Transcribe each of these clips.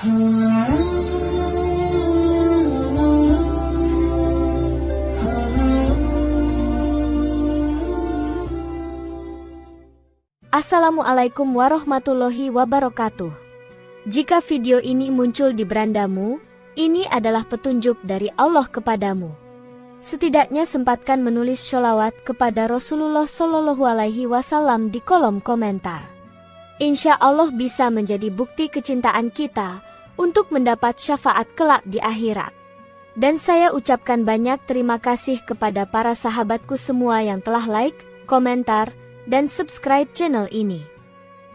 Assalamualaikum warahmatullahi wabarakatuh. Jika video ini muncul di berandamu, ini adalah petunjuk dari Allah kepadamu. Setidaknya sempatkan menulis sholawat kepada Rasulullah Shallallahu Alaihi Wasallam di kolom komentar. Insya Allah bisa menjadi bukti kecintaan kita untuk mendapat syafaat kelak di akhirat. Dan saya ucapkan banyak terima kasih kepada para sahabatku semua yang telah like, komentar, dan subscribe channel ini.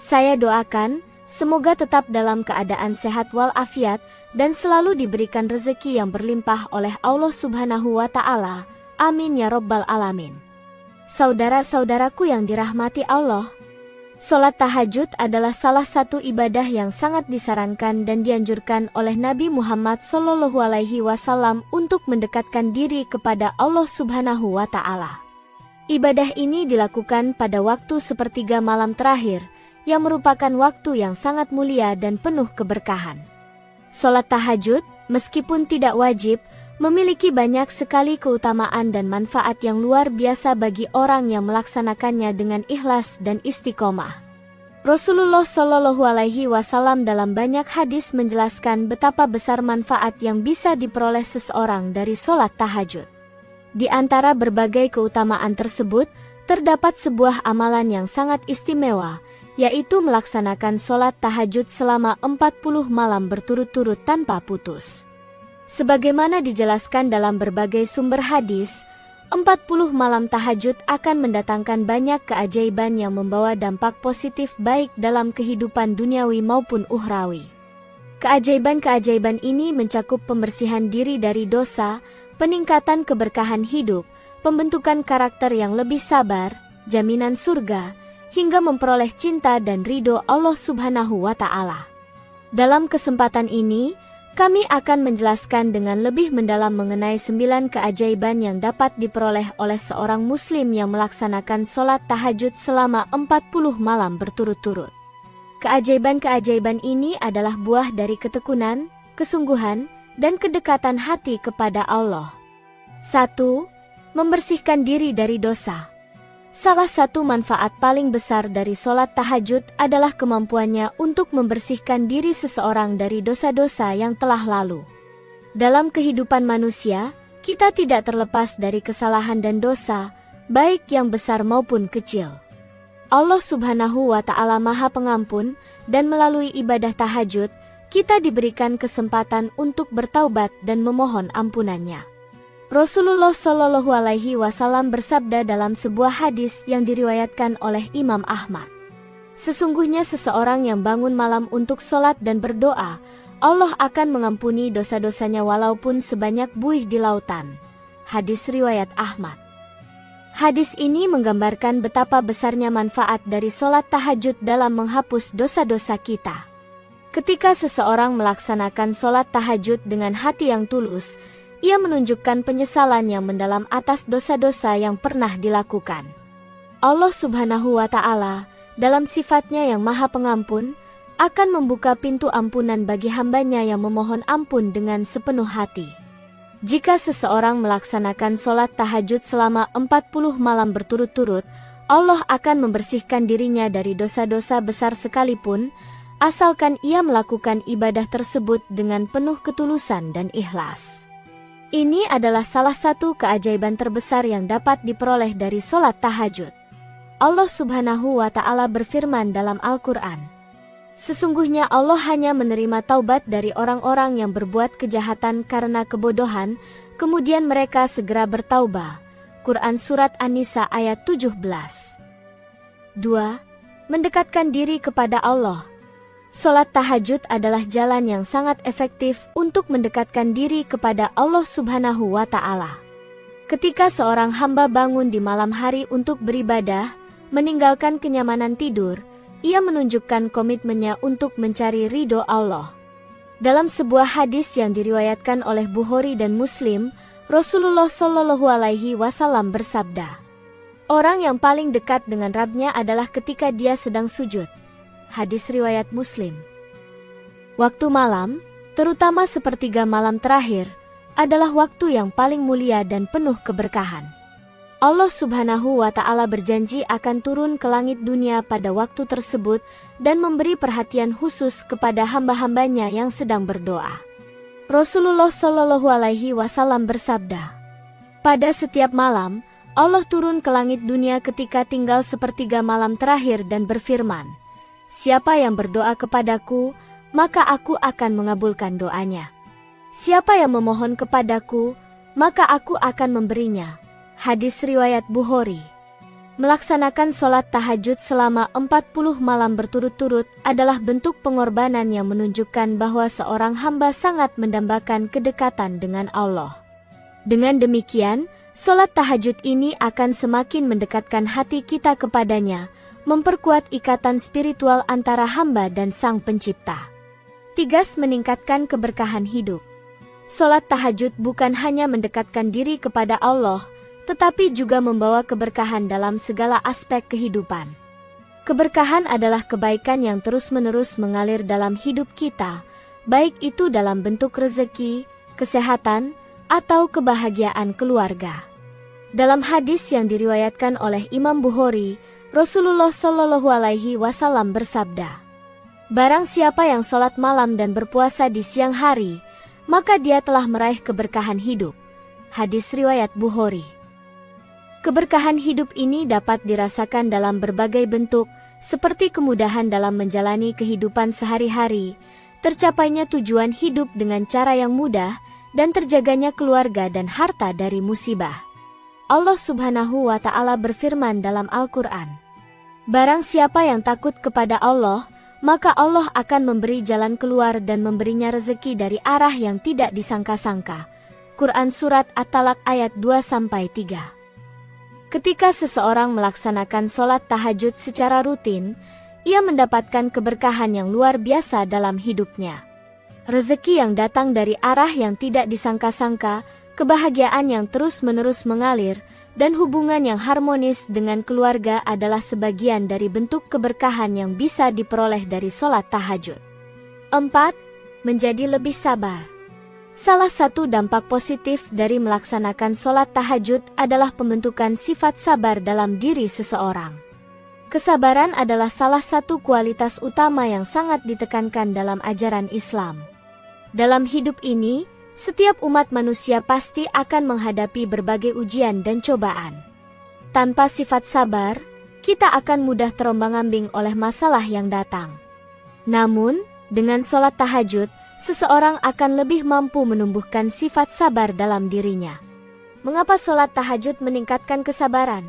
Saya doakan, semoga tetap dalam keadaan sehat walafiat dan selalu diberikan rezeki yang berlimpah oleh Allah Subhanahu wa Ta'ala. Amin ya Rabbal Alamin. Saudara-saudaraku yang dirahmati Allah, sholat tahajud adalah salah satu ibadah yang sangat disarankan dan dianjurkan oleh Nabi Muhammad Shallallahu Alaihi Wasallam untuk mendekatkan diri kepada Allah Subhanahu wa Ta'ala. Ibadah ini dilakukan pada waktu sepertiga malam terakhir, yang merupakan waktu yang sangat mulia dan penuh keberkahan. Sholat tahajud, meskipun tidak wajib, memiliki banyak sekali keutamaan dan manfaat yang luar biasa bagi orang yang melaksanakannya dengan ikhlas dan istiqomah. Rasulullah Shallallahu Alaihi Wasallam dalam banyak hadis menjelaskan betapa besar manfaat yang bisa diperoleh seseorang dari sholat tahajud. Di antara berbagai keutamaan tersebut, terdapat sebuah amalan yang sangat istimewa, yaitu melaksanakan sholat tahajud selama 40 malam berturut-turut tanpa putus. Sebagaimana dijelaskan dalam berbagai sumber hadis, 40 malam tahajud akan mendatangkan banyak keajaiban yang membawa dampak positif baik dalam kehidupan duniawi maupun ukhrawi. Keajaiban-keajaiban ini mencakup pembersihan diri dari dosa, peningkatan keberkahan hidup, pembentukan karakter yang lebih sabar, jaminan surga, hingga memperoleh cinta dan ridho Allah Subhanahu wa Ta'ala. Dalam kesempatan ini, kami akan menjelaskan dengan lebih mendalam mengenai 9 keajaiban yang dapat diperoleh oleh seorang muslim yang melaksanakan sholat tahajud selama 40 malam berturut-turut. Keajaiban-keajaiban ini adalah buah dari ketekunan, kesungguhan, dan kedekatan hati kepada Allah. 1. Membersihkan diri dari dosa. Salah satu manfaat paling besar dari sholat tahajud adalah kemampuannya untuk membersihkan diri seseorang dari dosa-dosa yang telah lalu. Dalam kehidupan manusia, kita tidak terlepas dari kesalahan dan dosa, baik yang besar maupun kecil. Allah Subhanahu wa Ta'ala Maha Pengampun, dan melalui ibadah tahajud, kita diberikan kesempatan untuk bertaubat dan memohon ampunannya. Rasulullah Shallallahu Alaihi Wasallam bersabda dalam sebuah hadis yang diriwayatkan oleh Imam Ahmad. Sesungguhnya seseorang yang bangun malam untuk sholat dan berdoa, Allah akan mengampuni dosa-dosanya walaupun sebanyak buih di lautan. Hadis riwayat Ahmad. Hadis ini menggambarkan betapa besarnya manfaat dari sholat tahajud dalam menghapus dosa-dosa kita. Ketika seseorang melaksanakan sholat tahajud dengan hati yang tulus, ia menunjukkan penyesalan yang mendalam atas dosa-dosa yang pernah dilakukan. Allah Subhanahu wa Ta'ala, dalam sifatnya yang Maha Pengampun, akan membuka pintu ampunan bagi hambanya yang memohon ampun dengan sepenuh hati. Jika seseorang melaksanakan sholat tahajud selama 40 malam berturut-turut, Allah akan membersihkan dirinya dari dosa-dosa besar sekalipun, asalkan ia melakukan ibadah tersebut dengan penuh ketulusan dan ikhlas. Ini adalah salah satu keajaiban terbesar yang dapat diperoleh dari sholat tahajud. Allah Subhanahu wa Ta'ala berfirman dalam Al-Quran, sesungguhnya Allah hanya menerima taubat dari orang-orang yang berbuat kejahatan karena kebodohan, kemudian mereka segera bertaubah. Quran Surat An-Nisa ayat 17. 2. Mendekatkan diri kepada Allah. Sholat tahajud adalah jalan yang sangat efektif untuk mendekatkan diri kepada Allah Subhanahu wa Ta'ala. Ketika seorang hamba bangun di malam hari untuk beribadah, meninggalkan kenyamanan tidur, ia menunjukkan komitmennya untuk mencari ridho Allah. Dalam sebuah hadis yang diriwayatkan oleh Bukhari dan Muslim, Rasulullah Shallallahu Alaihi Wasallam bersabda, orang yang paling dekat dengan Rabb-Nya adalah ketika dia sedang sujud. Hadis riwayat Muslim. Waktu malam, terutama sepertiga malam terakhir, adalah waktu yang paling mulia dan penuh keberkahan. Allah Subhanahu wa Ta'ala berjanji akan turun ke langit dunia pada waktu tersebut dan memberi perhatian khusus kepada hamba-hambanya yang sedang berdoa. Rasulullah Shallallahu Alaihi Wasallam bersabda, pada setiap malam, Allah turun ke langit dunia ketika tinggal sepertiga malam terakhir dan berfirman, siapa yang berdoa kepadaku, maka aku akan mengabulkan doanya. Siapa yang memohon kepadaku, maka aku akan memberinya. Hadis riwayat Bukhari. Melaksanakan sholat tahajud selama 40 malam berturut-turut adalah bentuk pengorbanan yang menunjukkan bahwa seorang hamba sangat mendambakan kedekatan dengan Allah. Dengan demikian, sholat tahajud ini akan semakin mendekatkan hati kita kepadanya, memperkuat ikatan spiritual antara hamba dan Sang Pencipta. 3. Meningkatkan keberkahan hidup. Sholat tahajud bukan hanya mendekatkan diri kepada Allah, tetapi juga membawa keberkahan dalam segala aspek kehidupan. Keberkahan adalah kebaikan yang terus-menerus mengalir dalam hidup kita, baik itu dalam bentuk rezeki, kesehatan, atau kebahagiaan keluarga. Dalam hadis yang diriwayatkan oleh Imam Bukhari, Rasulullah Shallallahu Alaihi Wasallam bersabda, barang siapa yang sholat malam dan berpuasa di siang hari, maka dia telah meraih keberkahan hidup. Hadis riwayat Bukhari. Keberkahan hidup ini dapat dirasakan dalam berbagai bentuk, seperti kemudahan dalam menjalani kehidupan sehari-hari, tercapainya tujuan hidup dengan cara yang mudah, dan terjaganya keluarga dan harta dari musibah. Allah Subhanahu wa Ta'ala berfirman dalam Al-Quran, barang siapa yang takut kepada Allah, maka Allah akan memberi jalan keluar dan memberinya rezeki dari arah yang tidak disangka-sangka. Quran Surat At-Talaq ayat 2-3. Ketika seseorang melaksanakan sholat tahajud secara rutin, ia mendapatkan keberkahan yang luar biasa dalam hidupnya. Rezeki yang datang dari arah yang tidak disangka-sangka, kebahagiaan yang terus-menerus mengalir, dan hubungan yang harmonis dengan keluarga adalah sebagian dari bentuk keberkahan yang bisa diperoleh dari sholat tahajud. 4. Menjadi lebih sabar. Salah satu dampak positif dari melaksanakan sholat tahajud adalah pembentukan sifat sabar dalam diri seseorang. Kesabaran adalah salah satu kualitas utama yang sangat ditekankan dalam ajaran Islam. Dalam hidup ini, setiap umat manusia pasti akan menghadapi berbagai ujian dan cobaan. Tanpa sifat sabar, kita akan mudah terombang-ambing oleh masalah yang datang. Namun, dengan sholat tahajud, seseorang akan lebih mampu menumbuhkan sifat sabar dalam dirinya. Mengapa sholat tahajud meningkatkan kesabaran?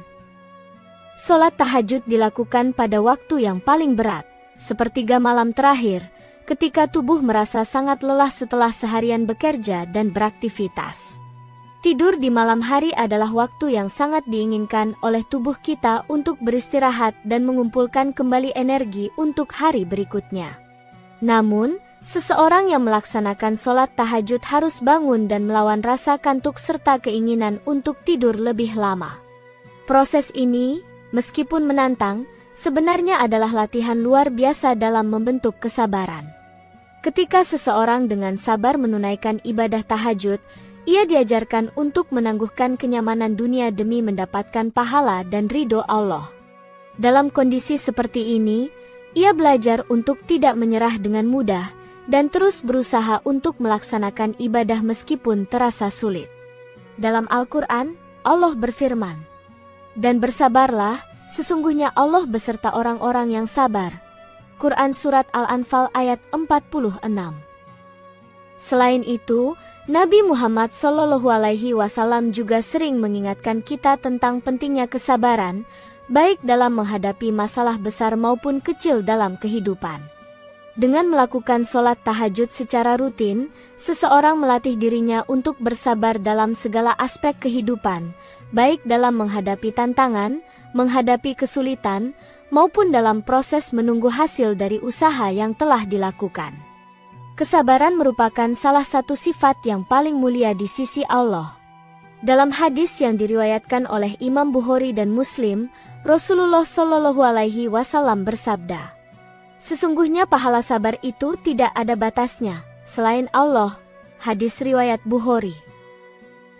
Sholat tahajud dilakukan pada waktu yang paling berat, sepertiga malam terakhir, ketika tubuh merasa sangat lelah setelah seharian bekerja dan beraktivitas. Tidur di malam hari adalah waktu yang sangat diinginkan oleh tubuh kita untuk beristirahat dan mengumpulkan kembali energi untuk hari berikutnya. Namun, seseorang yang melaksanakan sholat tahajud harus bangun dan melawan rasa kantuk serta keinginan untuk tidur lebih lama. Proses ini, meskipun menantang, sebenarnya adalah latihan luar biasa dalam membentuk kesabaran. Ketika seseorang dengan sabar menunaikan ibadah tahajud, ia diajarkan untuk menangguhkan kenyamanan dunia demi mendapatkan pahala dan ridho Allah. Dalam kondisi seperti ini, ia belajar untuk tidak menyerah dengan mudah, dan terus berusaha untuk melaksanakan ibadah meskipun terasa sulit. Dalam Al-Quran, Allah berfirman, dan bersabarlah, sesungguhnya Allah beserta orang-orang yang sabar. Quran Surat Al-Anfal ayat 46. Selain itu, Nabi Muhammad SAW juga sering mengingatkan kita tentang pentingnya kesabaran, baik dalam menghadapi masalah besar maupun kecil dalam kehidupan. Dengan melakukan sholat tahajud secara rutin, seseorang melatih dirinya untuk bersabar dalam segala aspek kehidupan, baik dalam menghadapi tantangan, menghadapi kesulitan, maupun dalam proses menunggu hasil dari usaha yang telah dilakukan. Kesabaran merupakan salah satu sifat yang paling mulia di sisi Allah. Dalam hadis yang diriwayatkan oleh Imam Bukhari dan Muslim, Rasulullah SAW bersabda, Sesungguhnya pahala sabar itu tidak ada batasnya, selain Allah. Hadis riwayat Bukhari.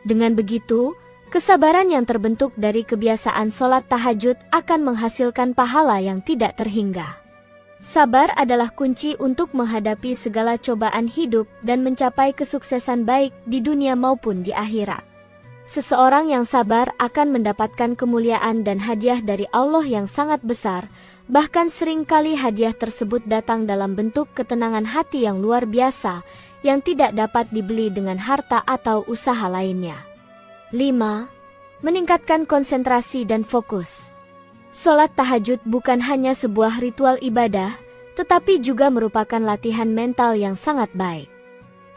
Dengan begitu, kesabaran yang terbentuk dari kebiasaan sholat tahajud akan menghasilkan pahala yang tidak terhingga. Sabar adalah kunci untuk menghadapi segala cobaan hidup dan mencapai kesuksesan baik di dunia maupun di akhirat. Seseorang yang sabar akan mendapatkan kemuliaan dan hadiah dari Allah yang sangat besar, bahkan seringkali hadiah tersebut datang dalam bentuk ketenangan hati yang luar biasa, yang tidak dapat dibeli dengan harta atau usaha lainnya. 5. Meningkatkan konsentrasi dan fokus. Sholat tahajud bukan hanya sebuah ritual ibadah, tetapi juga merupakan latihan mental yang sangat baik.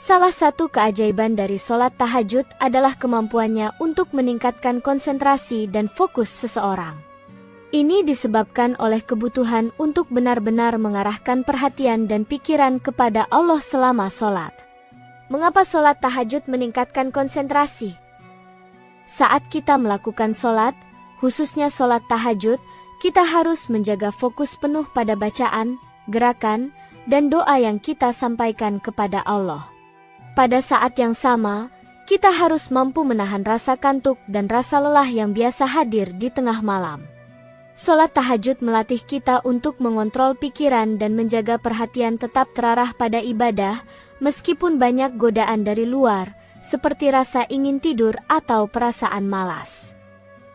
Salah satu keajaiban dari sholat tahajud adalah kemampuannya untuk meningkatkan konsentrasi dan fokus seseorang. Ini disebabkan oleh kebutuhan untuk benar-benar mengarahkan perhatian dan pikiran kepada Allah selama sholat. Mengapa sholat tahajud meningkatkan konsentrasi? Saat kita melakukan sholat, khususnya sholat tahajud, kita harus menjaga fokus penuh pada bacaan, gerakan, dan doa yang kita sampaikan kepada Allah. Pada saat yang sama, kita harus mampu menahan rasa kantuk dan rasa lelah yang biasa hadir di tengah malam. Sholat tahajud melatih kita untuk mengontrol pikiran dan menjaga perhatian tetap terarah pada ibadah, meskipun banyak godaan dari luar, seperti rasa ingin tidur atau perasaan malas.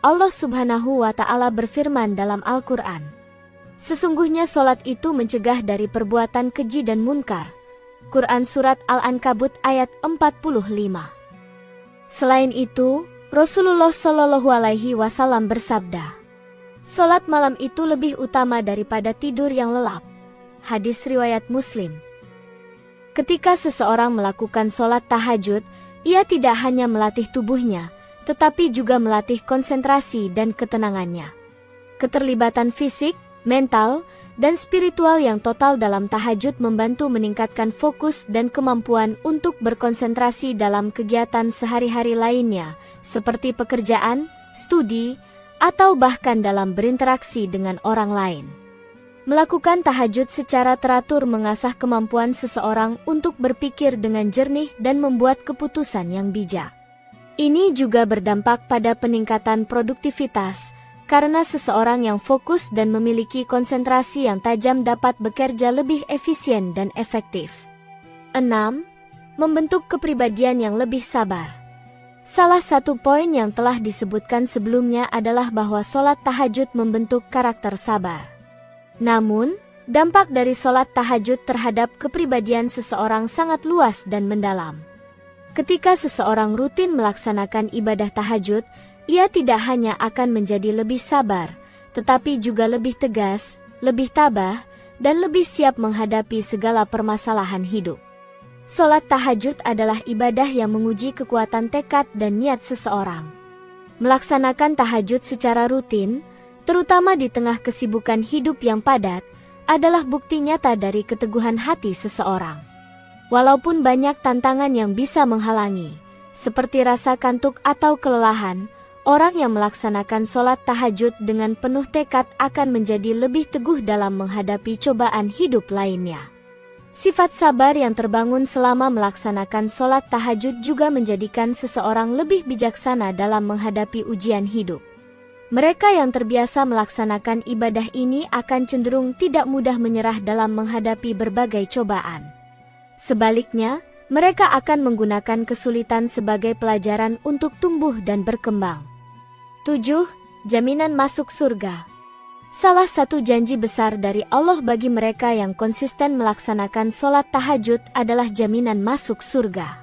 Allah Subhanahu wa Ta'ala berfirman dalam Al-Quran, "Sesungguhnya sholat itu mencegah dari perbuatan keji dan munkar." Quran Surat Al-Ankabut ayat 45. Selain itu, Rasulullah Shallallahu Alaihi Wasallam bersabda, "Sholat malam itu lebih utama daripada tidur yang lelap." Hadis riwayat Muslim. Ketika seseorang melakukan sholat tahajud, ia tidak hanya melatih tubuhnya, tetapi juga melatih konsentrasi dan ketenangannya. Keterlibatan fisik, mental, dan spiritual yang total dalam tahajud membantu meningkatkan fokus dan kemampuan untuk berkonsentrasi dalam kegiatan sehari-hari lainnya, seperti pekerjaan, studi, atau bahkan dalam berinteraksi dengan orang lain. Melakukan tahajud secara teratur mengasah kemampuan seseorang untuk berpikir dengan jernih dan membuat keputusan yang bijak. Ini juga berdampak pada peningkatan produktivitas, karena seseorang yang fokus dan memiliki konsentrasi yang tajam dapat bekerja lebih efisien dan efektif. 6. Membentuk kepribadian yang lebih sabar. Salah satu poin yang telah disebutkan sebelumnya adalah bahwa sholat tahajud membentuk karakter sabar. Namun, dampak dari sholat tahajud terhadap kepribadian seseorang sangat luas dan mendalam. Ketika seseorang rutin melaksanakan ibadah tahajud, ia tidak hanya akan menjadi lebih sabar, tetapi juga lebih tegas, lebih tabah, dan lebih siap menghadapi segala permasalahan hidup. Sholat tahajud adalah ibadah yang menguji kekuatan tekad dan niat seseorang. Melaksanakan tahajud secara rutin, terutama di tengah kesibukan hidup yang padat, adalah bukti nyata dari keteguhan hati seseorang. Walaupun banyak tantangan yang bisa menghalangi, seperti rasa kantuk atau kelelahan, orang yang melaksanakan sholat tahajud dengan penuh tekad akan menjadi lebih teguh dalam menghadapi cobaan hidup lainnya. Sifat sabar yang terbangun selama melaksanakan sholat tahajud juga menjadikan seseorang lebih bijaksana dalam menghadapi ujian hidup. Mereka yang terbiasa melaksanakan ibadah ini akan cenderung tidak mudah menyerah dalam menghadapi berbagai cobaan. Sebaliknya, mereka akan menggunakan kesulitan sebagai pelajaran untuk tumbuh dan berkembang. 7. Jaminan masuk surga. Salah satu janji besar dari Allah bagi mereka yang konsisten melaksanakan sholat tahajud adalah jaminan masuk surga.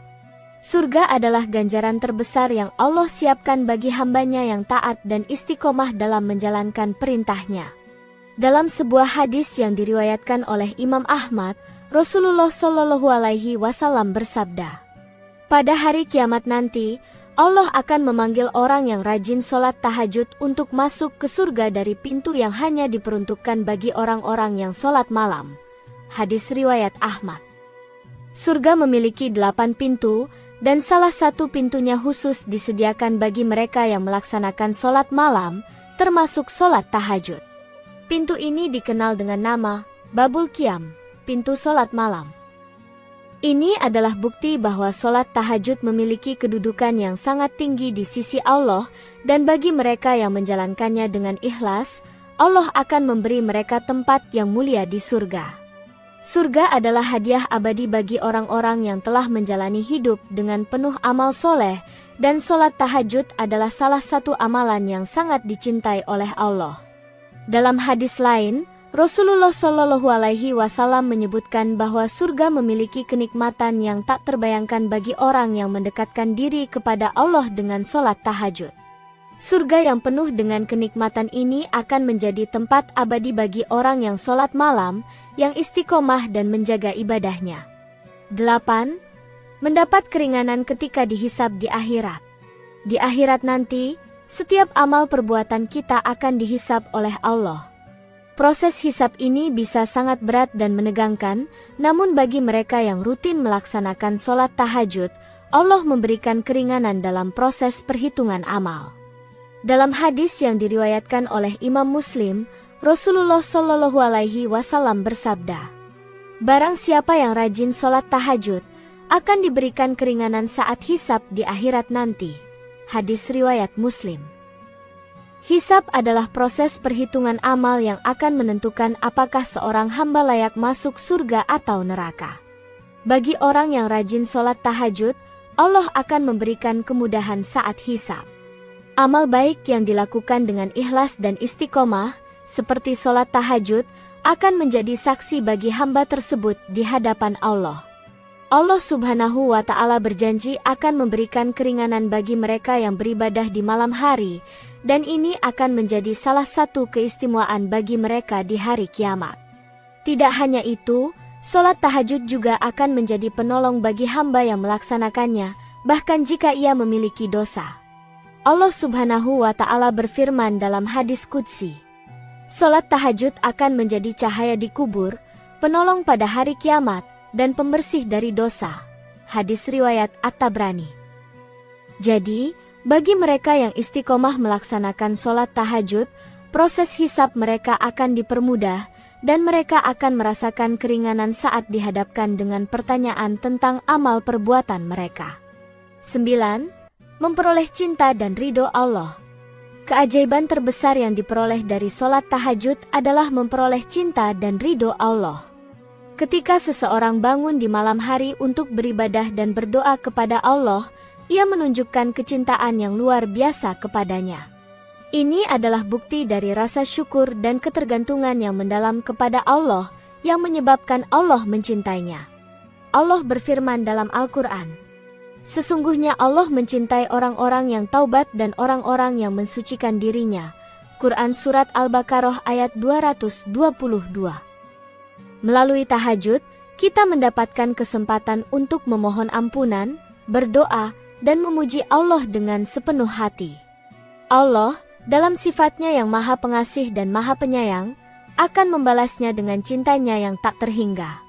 Surga adalah ganjaran terbesar yang Allah siapkan bagi hambanya yang taat dan istiqomah dalam menjalankan perintahnya. Dalam sebuah hadis yang diriwayatkan oleh Imam Ahmad, Rasulullah Shallallahu Alaihi Wasallam bersabda, "Pada hari kiamat nanti, Allah akan memanggil orang yang rajin sholat tahajud untuk masuk ke surga dari pintu yang hanya diperuntukkan bagi orang-orang yang sholat malam." Hadis riwayat Ahmad. Surga memiliki 8 pintu, dan salah satu pintunya khusus disediakan bagi mereka yang melaksanakan sholat malam, termasuk sholat tahajud. Pintu ini dikenal dengan nama Babul Qiyam, pintu solat malam. Ini adalah bukti bahwa solat tahajud memiliki kedudukan yang sangat tinggi di sisi Allah, dan bagi mereka yang menjalankannya dengan ikhlas, Allah akan memberi mereka tempat yang mulia di surga. Surga adalah hadiah abadi bagi orang-orang yang telah menjalani hidup dengan penuh amal soleh, dan solat tahajud adalah salah satu amalan yang sangat dicintai oleh Allah. Dalam hadis lain, Rasulullah Shallallahu Alaihi Wasallam menyebutkan bahwa surga memiliki kenikmatan yang tak terbayangkan bagi orang yang mendekatkan diri kepada Allah dengan solat tahajud. Surga yang penuh dengan kenikmatan ini akan menjadi tempat abadi bagi orang yang solat malam, yang istiqomah dan menjaga ibadahnya. 8. Mendapat keringanan ketika dihisab di akhirat. Di akhirat nanti, setiap amal perbuatan kita akan dihisab oleh Allah. Proses hisab ini bisa sangat berat dan menegangkan, namun bagi mereka yang rutin melaksanakan solat tahajud, Allah memberikan keringanan dalam proses perhitungan amal. Dalam hadis yang diriwayatkan oleh Imam Muslim, Rasulullah Shallallahu Alaihi Wasallam bersabda, "Barang siapa yang rajin solat tahajud, akan diberikan keringanan saat hisab di akhirat nanti." Hadis riwayat Muslim. Hisab adalah proses perhitungan amal yang akan menentukan apakah seorang hamba layak masuk surga atau neraka. Bagi orang yang rajin sholat tahajud, Allah akan memberikan kemudahan saat hisab. Amal baik yang dilakukan dengan ikhlas dan istiqomah, seperti sholat tahajud, akan menjadi saksi bagi hamba tersebut di hadapan Allah. Allah Subhanahu wa Ta'ala berjanji akan memberikan keringanan bagi mereka yang beribadah di malam hari, dan ini akan menjadi salah satu keistimewaan bagi mereka di hari kiamat. Tidak hanya itu, sholat tahajud juga akan menjadi penolong bagi hamba yang melaksanakannya, bahkan jika ia memiliki dosa. Allah Subhanahu wa Ta'ala berfirman dalam hadis qudsi, "Sholat tahajud akan menjadi cahaya di kubur, penolong pada hari kiamat, dan pembersih dari dosa." Hadis riwayat At-Tabrani. Jadi, bagi mereka yang istiqomah melaksanakan sholat tahajud, proses hisab mereka akan dipermudah, dan mereka akan merasakan keringanan saat dihadapkan dengan pertanyaan tentang amal perbuatan mereka. 9. Memperoleh cinta dan ridho Allah. Keajaiban terbesar yang diperoleh dari sholat tahajud adalah memperoleh cinta dan ridho Allah. Ketika seseorang bangun di malam hari untuk beribadah dan berdoa kepada Allah, ia menunjukkan kecintaan yang luar biasa kepadanya. Ini adalah bukti dari rasa syukur dan ketergantungan yang mendalam kepada Allah yang menyebabkan Allah mencintainya. Allah berfirman dalam Al-Quran, "Sesungguhnya Allah mencintai orang-orang yang taubat dan orang-orang yang mensucikan dirinya." Quran Surat Al-Baqarah ayat 222. Melalui tahajud, kita mendapatkan kesempatan untuk memohon ampunan, berdoa, dan memuji Allah dengan sepenuh hati. Allah, dalam sifatnya yang maha pengasih dan maha penyayang, akan membalasnya dengan cintanya yang tak terhingga.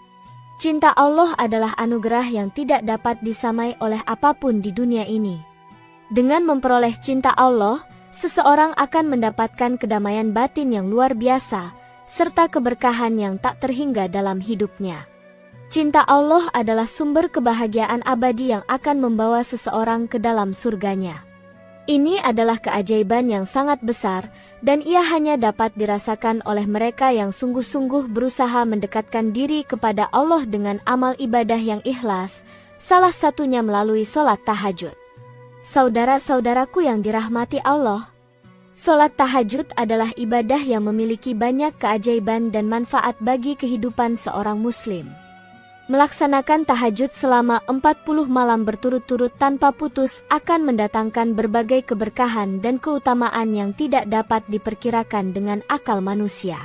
Cinta Allah adalah anugerah yang tidak dapat disamai oleh apapun di dunia ini. Dengan memperoleh cinta Allah, seseorang akan mendapatkan kedamaian batin yang luar biasa, serta keberkahan yang tak terhingga dalam hidupnya. Cinta Allah adalah sumber kebahagiaan abadi yang akan membawa seseorang ke dalam surganya. Ini adalah keajaiban yang sangat besar, dan ia hanya dapat dirasakan oleh mereka yang sungguh-sungguh berusaha mendekatkan diri kepada Allah dengan amal ibadah yang ikhlas, salah satunya melalui sholat tahajud. Saudara-saudaraku yang dirahmati Allah, sholat tahajud adalah ibadah yang memiliki banyak keajaiban dan manfaat bagi kehidupan seorang muslim. Melaksanakan tahajud selama 40 malam berturut-turut tanpa putus akan mendatangkan berbagai keberkahan dan keutamaan yang tidak dapat diperkirakan dengan akal manusia.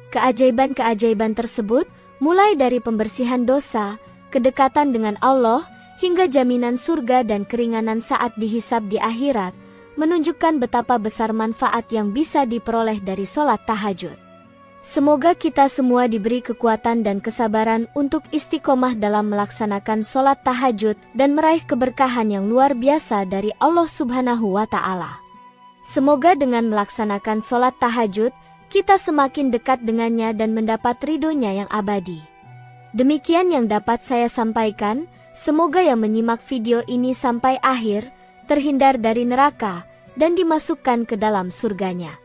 Keajaiban-keajaiban tersebut mulai dari pembersihan dosa, kedekatan dengan Allah, hingga jaminan surga dan keringanan saat dihisab di akhirat, menunjukkan betapa besar manfaat yang bisa diperoleh dari sholat tahajud. Semoga kita semua diberi kekuatan dan kesabaran untuk istiqomah dalam melaksanakan sholat tahajud dan meraih keberkahan yang luar biasa dari Allah Subhanahu wa Ta'ala. Semoga dengan melaksanakan sholat tahajud, kita semakin dekat dengannya dan mendapat ridhonya yang abadi. Demikian yang dapat saya sampaikan, semoga yang menyimak video ini sampai akhir, terhindar dari neraka, dan dimasukkan ke dalam surganya.